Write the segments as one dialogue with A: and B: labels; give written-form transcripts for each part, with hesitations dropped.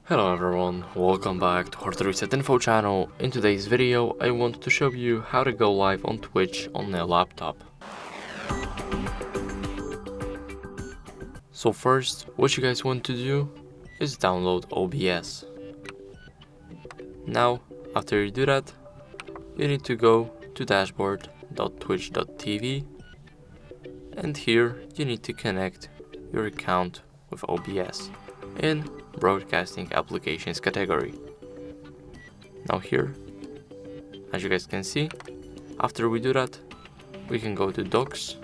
A: Hello everyone, welcome back to HardReset.Info channel. In today's video I want to show you how to go live on Twitch on a laptop. So first, what you guys want to do is download OBS. Now, after you do that, you need to go to dashboard.twitch.tv, and here you need to connect your account with OBS in Broadcasting Applications category. Now here, as you guys can see, after we do that, we can go to Docs.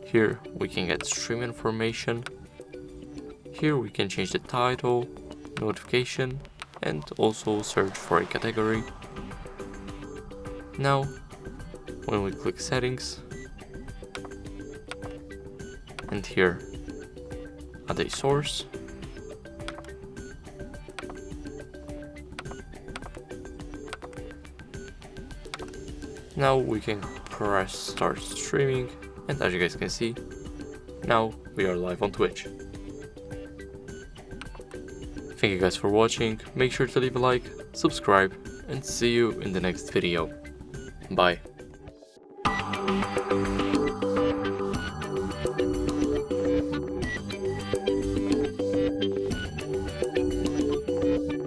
A: Here we can get stream information. Here we can change the title, notification, and also search for a category. Now, when we click Settings, and here add a source, now we can press start streaming, and as you guys can see, now we are live on Twitch. Thank you guys for watching, make sure to leave a like, subscribe, and see you in the next video. Bye.